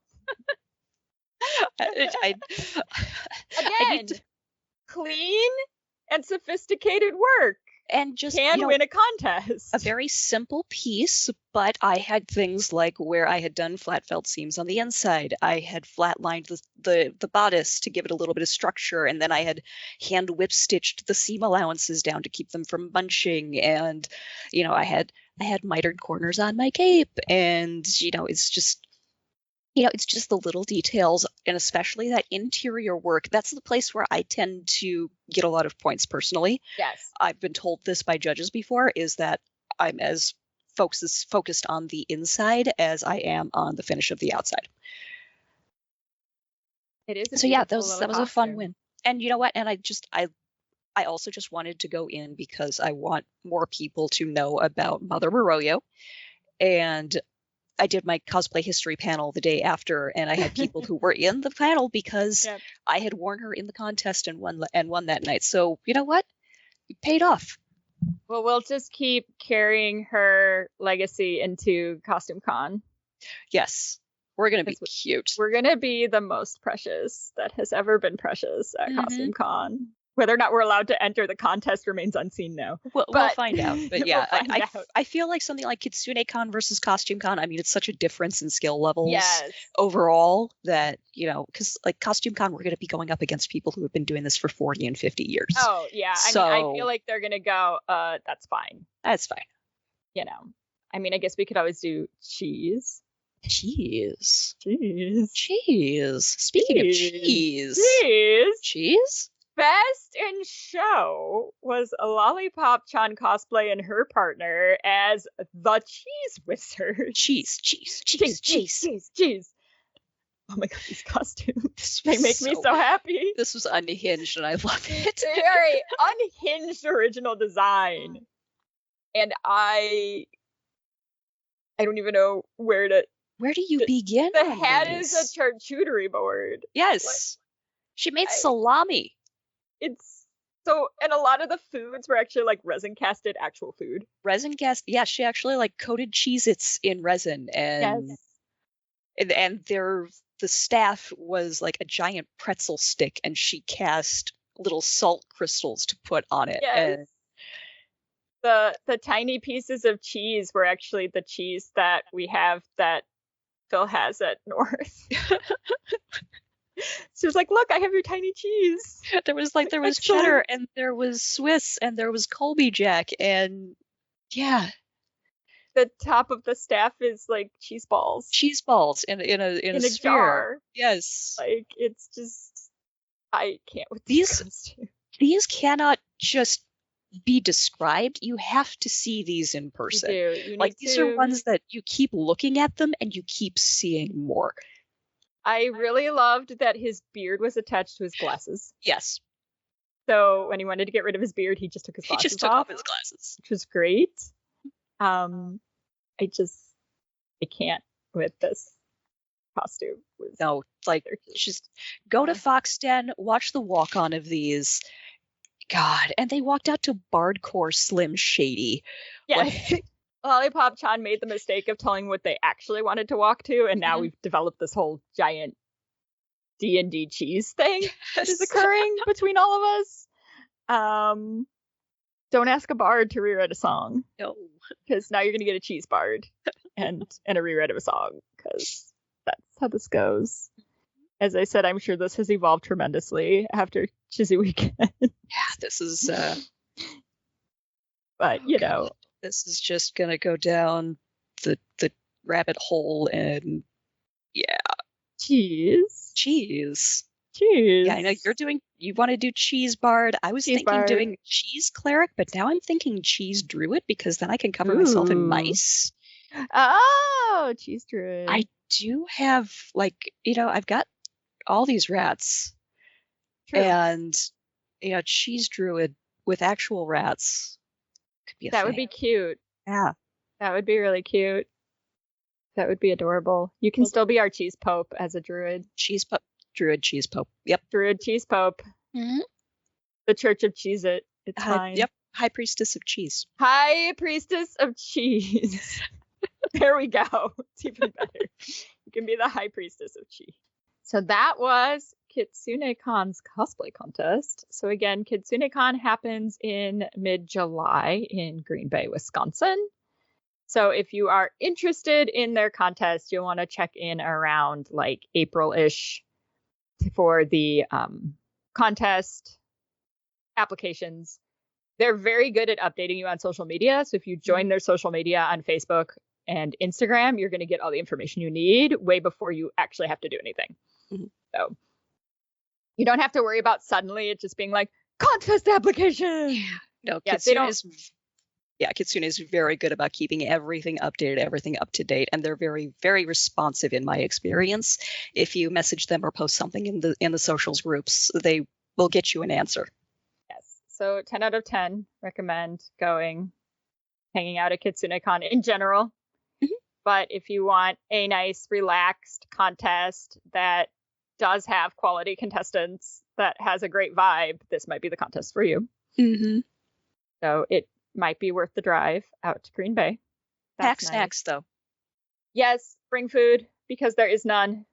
Again, clean and sophisticated work. And just win a contest. A very simple piece, but I had things like where I had done flat felt seams on the inside. I had flatlined the bodice to give it a little bit of structure, and then I had hand whip stitched the seam allowances down to keep them from bunching. And I had mitered corners on my cape, and it's just the little details, and especially that interior work. That's the place where I tend to get a lot of points personally. Yes. I've been told this by judges before, is that I'm as focused on the inside as I am on the finish of the outside. It is. So yeah, that was a fun win. And you know what? And I also just wanted to go in because I want more people to know about Mother Moroyo. And I did my cosplay history panel the day after, and I had people who were in the panel because I had worn her in the contest and won that night. So you know what? It paid off. Well, we'll just keep carrying her legacy into Costume Con. Yes. We're going to be cute. We're going to be the most precious that has ever been precious at Costume Con. Whether or not we're allowed to enter the contest remains unseen now. We'll find out. But yeah, I feel like something like Kitsunekon versus Costume Con, I mean, it's such a difference in skill levels overall that, because like Costume Con, we're going to be going up against people who have been doing this for 40 and 50 years. Oh, yeah. I feel like they're going to go, that's fine. That's fine. I mean, I guess we could always do cheese. Cheese. Speaking of cheese. Cheese? Best in Show was a Lollipop-chan cosplay and her partner as the Cheese Wizard. Cheese. Oh my god, these costumes. They make me so happy. This was unhinged and I love it. Very unhinged original design. And I don't even know where do you begin? The hat is a charcuterie board. Yes. She made salami. It's so, and a lot of the foods were actually like resin casted actual food. Resin cast, yeah. She actually like coated Cheez-Its in resin, and the staff was like a giant pretzel stick, and she cast little salt crystals to put on it. Yes. And the tiny pieces of cheese were actually the cheese that we have that Phil has at North. She was like, look, I have your tiny cheese. There was Excellent. cheddar, and there was Swiss, and there was Colby Jack, and yeah, The top of the staff is like cheese balls cheese balls in a in a sphere. jar. Yes. Like, it's just, I can't with These- costumes. These cannot just be described. You have to see these in person. You do. You Like, need these to. are ones that you keep looking at them and you keep seeing more. I really loved that his beard was attached to his glasses. Yes. So when he wanted to get rid of his beard, he just took his He glasses just took off his glasses. which was great. I can't with this costume. No, like, just go to Fox Den, watch the walk-on of these. God, and they walked out to Bardcore Slim Shady. Yes. Like, Lollipop Chan made the mistake of telling what they actually wanted to walk to, and now we've developed this whole giant D&D cheese thing that is occurring between all of us. Don't ask a bard to reread a song. No. Because now you're going to get a cheese bard and a reread of a song, because that's how this goes. As I said, I'm sure this has evolved tremendously after Chizzy Weekend. Yeah, this is But, you know, this is just gonna go down the rabbit hole, and yeah, cheese. Yeah, I know you want to do cheese bard. I was thinking doing cheese cleric, but now I'm thinking cheese druid, because then I can cover myself in mice. Oh, cheese druid. I do have, like, I've got all these rats. True. And cheese druid with actual rats could be a thing. Would be cute. Yeah. That would be really cute. That would be adorable. You can still be our cheese pope as a druid. Druid cheese pope. Yep. Druid cheese pope. Mm-hmm. The Church of Cheese-It. It's fine. Yep. High priestess of cheese. High priestess of cheese. There we go. It's even better. You can be the high priestess of cheese. So that was Kitsunekon's cosplay contest. So again, Kitsunekon happens in mid-July in Green Bay, Wisconsin. So if you are interested in their contest, you'll want to check in around like April-ish for the contest applications. They're very good at updating you on social media. So if you join their social media on Facebook and Instagram, you're going to get all the information you need way before you actually have to do anything. Mm-hmm. So you don't have to worry about suddenly it just being like contest application. No, Kitsune is very good about keeping everything updated, everything up to date, and they're very, very responsive in my experience. If you message them or post something in the socials groups, they will get you an answer. Yes. So 10 out of 10 recommend going, hanging out at Kitsunekon in general. Mm-hmm. But if you want a nice, relaxed contest that does have quality contestants, that has a great vibe, this might be the contest for you. Mm-hmm. So it might be worth the drive out to Green Bay. Pack snacks, though. Yes, bring food, because there is none.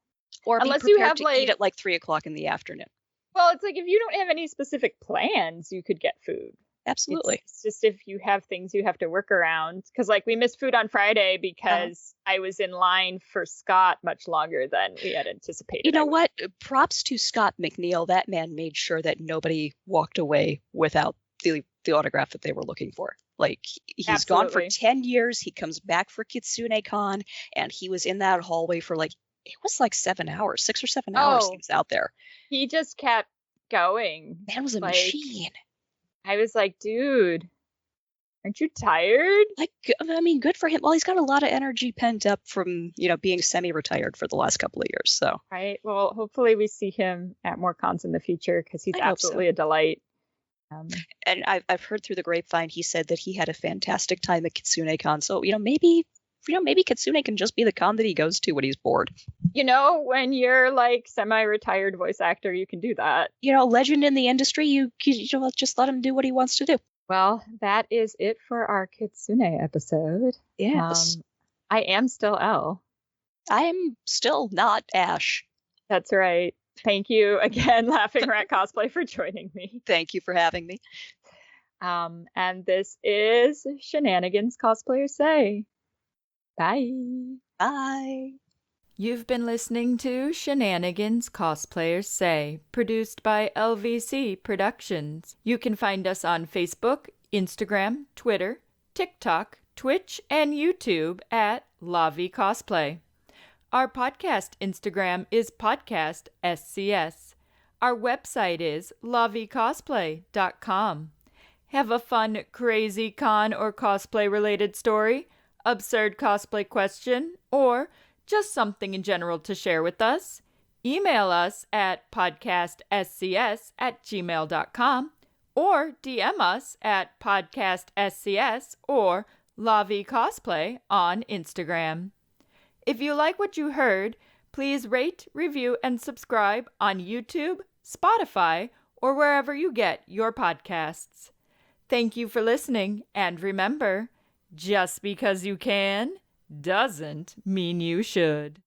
Or unless you have to eat at like 3:00 in the afternoon. Well, it's like if you don't have any specific plans, you could get food. Absolutely. It's just if you have things you have to work around. Because like we missed food on Friday because I was in line for Scott much longer than we had anticipated. You know what? Props to Scott McNeil. That man made sure that nobody walked away without the autograph that they were looking for. Like, he's gone for 10 years. He comes back for Kitsunekon, and he was in that hallway for like, it was like 7 hours, 6 or 7 hours he was out there. He just kept going. Man was a machine. I was like, dude, aren't you tired? Like, I mean, good for him. Well, he's got a lot of energy pent up from, being semi-retired for the last couple of years. So, right. Well, hopefully we see him at more cons in the future, because he's absolutely a delight. And I've heard through the grapevine, he said that he had a fantastic time at Kitsunekon. So, maybe Kitsune can just be the con that he goes to when he's bored. When you're like semi-retired voice actor, you can do that. Legend in the industry, you just let him do what he wants to do. Well, that is it for our Kitsune episode. Yes. I am still Elle. I'm still not Ash. That's right. Thank you again, Laughing Rat Cosplay, for joining me. Thank you for having me. And this is Shenanigans Cosplayers Say. Bye. Bye. You've been listening to Shenanigans Cosplayers Say, produced by LVC Productions. You can find us on Facebook, Instagram, Twitter, TikTok, Twitch, and YouTube at Lavi Cosplay. Our podcast Instagram is Podcast SCS. Our website is lavicosplay.com. Have a fun, crazy con or cosplay-related story, absurd cosplay question, or just something in general to share with us? Email us at podcastscs@gmail.com or DM us at podcastscs or Lavi Cosplay on Instagram. If you like what you heard, please rate, review, and subscribe on YouTube, Spotify, or wherever you get your podcasts. Thank you for listening, and remember, just because you can doesn't mean you should.